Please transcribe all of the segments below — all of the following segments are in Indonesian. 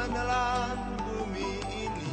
menelan bumi ini.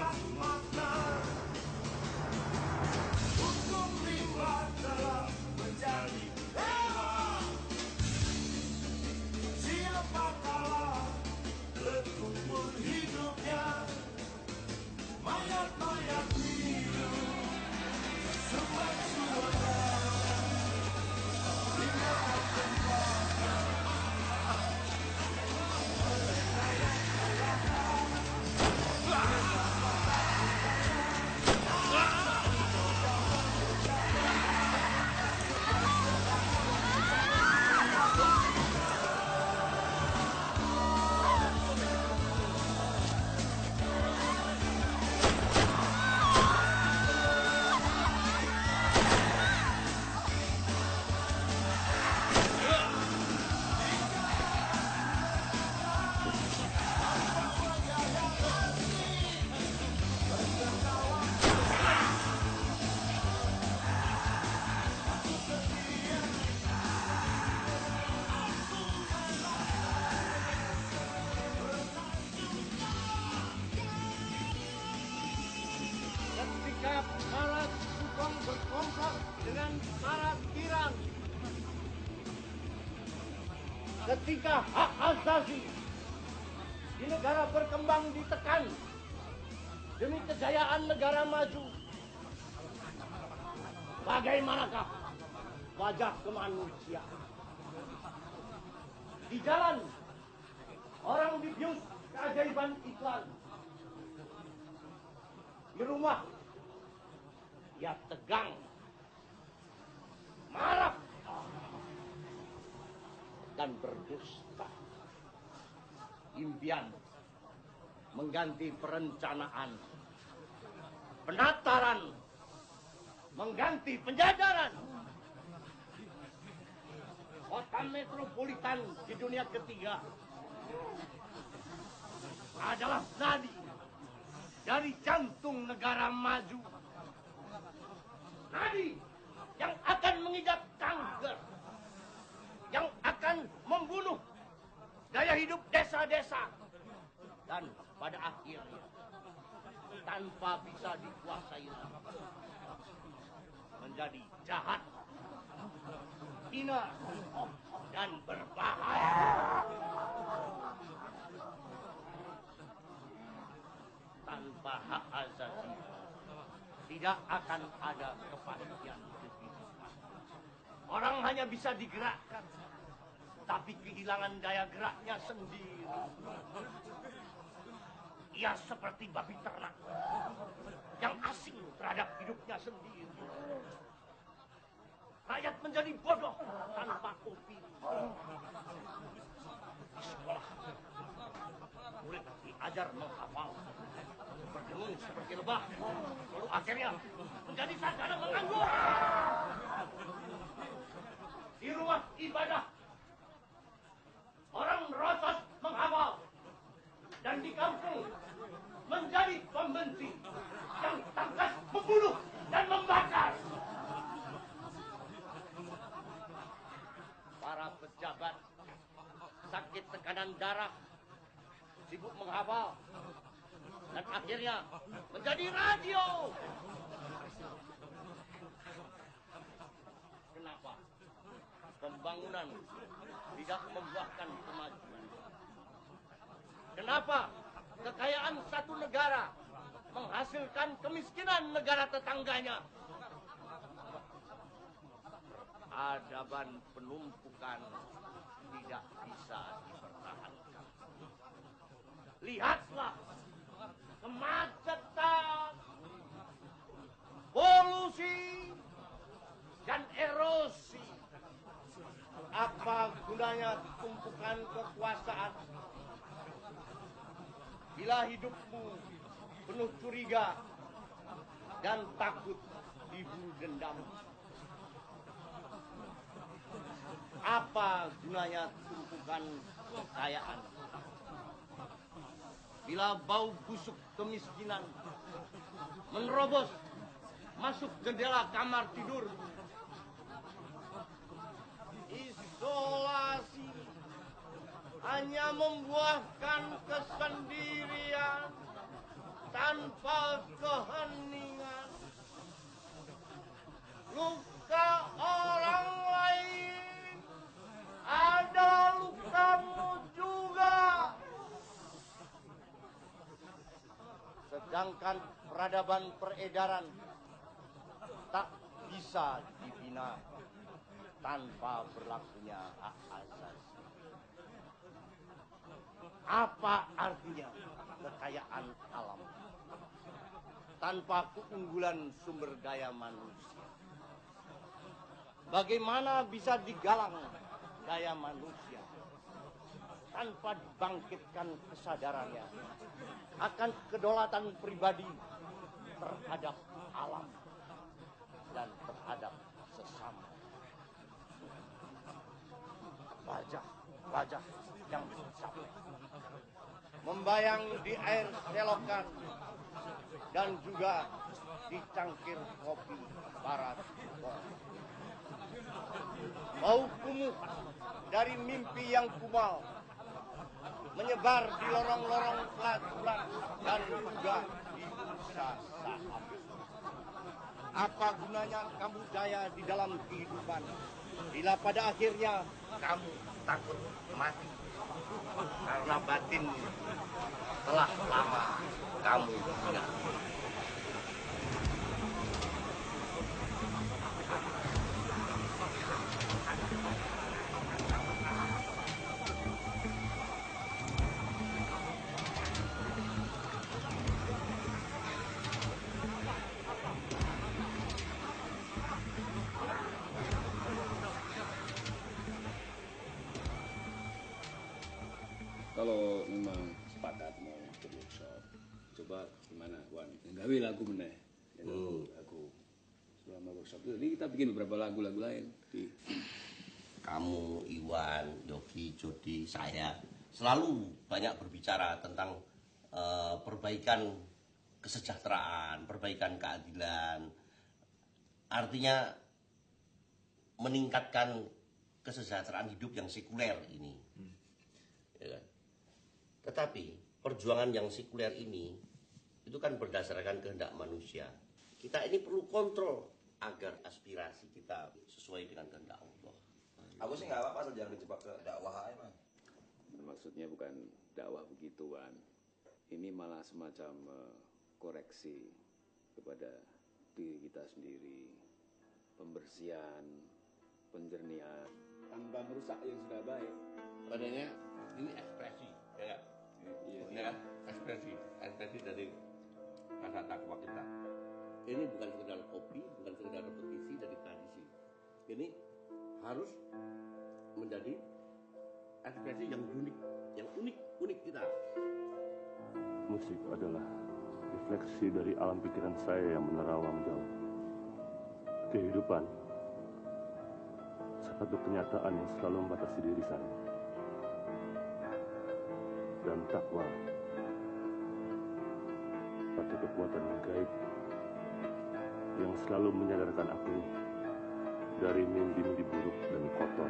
tak makna. Hukum rimba telah menjadi dewa. Siapa kalah berkumpul hidupnya, mayat-mayat hidup sesuai suara. Tinggalkan tempatnya. Ketika para Sukong berkomplot dengan para Tirang, ketika hak asasi di negara berkembang ditekan demi kejayaan negara maju, bagaimanakah wajah kemanusiaan? Di jalan, orang dibius keajaiban iklan. Di rumah, ia tegang, marah, dan berdusta. Impian mengganti perencanaan, penataran mengganti penjajaran. Kota metropolitan di dunia ketiga adalah nadi dari jantung negara maju. Nadi yang akan mengidap kanker, yang akan membunuh gaya hidup desa-desa, dan pada akhirnya tanpa bisa dikuasai menjadi jahat, hina, dan berbahaya. Tanpa hak asasi tidak akan ada kepastian kehidupan. Orang hanya bisa digerakkan, tapi kehilangan daya geraknya sendiri. Ia seperti babi ternak yang asing terhadap hidupnya sendiri. Rakyat menjadi bodoh tanpa opini. Di sekolah, murid diajar menghafal, berdengung seperti lebah, lalu akhirnya menjadi sarjana menganggur. Di rumah ibadah, orang rotos menghafal, dan di kampung menjadi pembenci yang tangkas membunuh dan membakar. Para pejabat sakit tekanan darah, sibuk menghafal, dan akhirnya menjadi radio. Kenapa pembangunan tidak membuahkan kemajuan? Kenapa kekayaan satu negara menghasilkan kemiskinan negara tetangganya? Peradaban penumpukan tidak bisa dipertahankan. Lihatlah kemacetan, polusi, dan erosi. Apa gunanya tumpukan kekuasaan bila hidupmu penuh curiga dan takut diburu dendam? Apa gunanya tumpukan kekayaan bila bau busuk kemiskinan menerobos masuk jendela kamar tidur? Isolasi hanya membuahkan kesendirian tanpa keheningan. Luka orang lain ada lukamu juga. Sedangkan peradaban peredaran tak bisa dibina tanpa berlakunya hak asasi. Apa artinya kekayaan alam tanpa keunggulan sumber daya manusia? Bagaimana bisa digalang daya manusia tanpa dibangkitkan kesadarannya akan kedaulatan pribadi terhadap alam dan terhadap sesama? Wajah yang capek membayang di air selokan dan juga di cangkir kopi para tukang. Bau kumuh dari mimpi yang kumal menyebar di lorong-lorong pelacuran dan juga di bursa saham. Apa gunanya kamu jaya di dalam kehidupan bila pada akhirnya kamu takut mati karena batin telah lama kamu hina. Kalau memang sepakat mau ikut workshop, coba gimana, Wan? Gawe lagu meneh. Lagu. Selama workshop itu, ini kita bikin beberapa lagu-lagu lain. Kamu, Iwan, Yogi, Jody, saya selalu banyak berbicara tentang perbaikan kesejahteraan, perbaikan keadilan. Artinya meningkatkan kesejahteraan hidup yang sekuler ini. Ya kan? Tetapi perjuangan yang sekuler ini itu kan berdasarkan kehendak manusia. Kita ini perlu kontrol agar aspirasi kita sesuai dengan kehendak Allah. Aku sih nggak apa-apa asal jangan dijebak ke dakwah aja, Mas. Maksudnya bukan dakwah begituan. Ini malah semacam koreksi kepada diri kita sendiri. Pembersihan, penjernihan, tanpa merusak yang sudah baik. Padahal ini ekspresi, ya. Iya. Ekspresi dari rasa takwa kita. Ini bukan sekedar kopi, bukan sekedar repetisi dari tradisi. Ini harus menjadi ekspresi yang unik kita. Musik adalah refleksi dari alam pikiran saya yang menerawang jauh. Kehidupan, satu kenyataan yang selalu membatasi diri saya. Dan takwa, satu kekuatan yang gaib yang selalu menyadarkan aku dari mimpi-mimpi buruk dan kotor.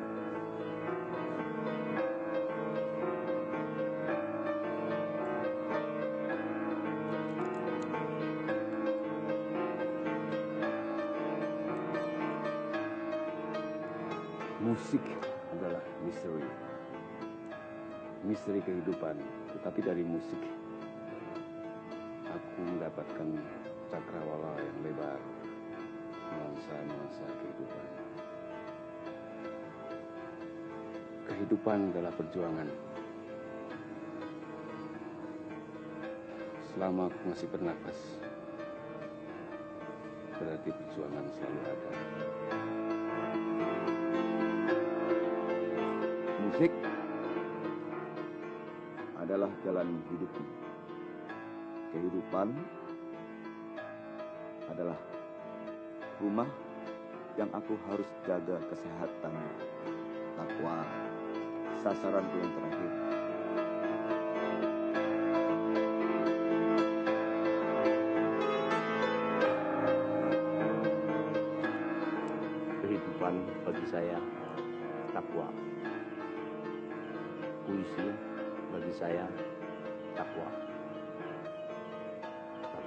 Musik adalah misteri. Misteri kehidupan, tetapi dari musik aku mendapatkan cakrawala yang lebar, nuansa kehidupan. Kehidupan adalah perjuangan. Selama aku masih bernapas, berarti perjuangan selalu ada. Musik adalah jalan hidupku. Kehidupan adalah rumah yang aku harus jaga kesehatannya. Takwa, sasaranku yang terakhir. Kehidupan bagi saya takwa. Puisi bagi saya takwa.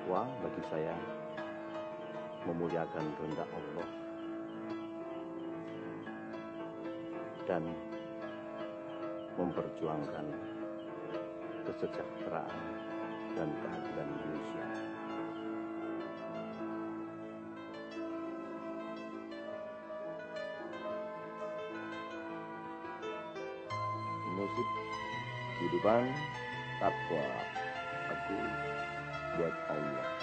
takwa bagi saya memuliakan kehendak Allah dan memperjuangkan kesejahteraan dan keadilan manusia. Musik kehidupan takwa aku buat Allah.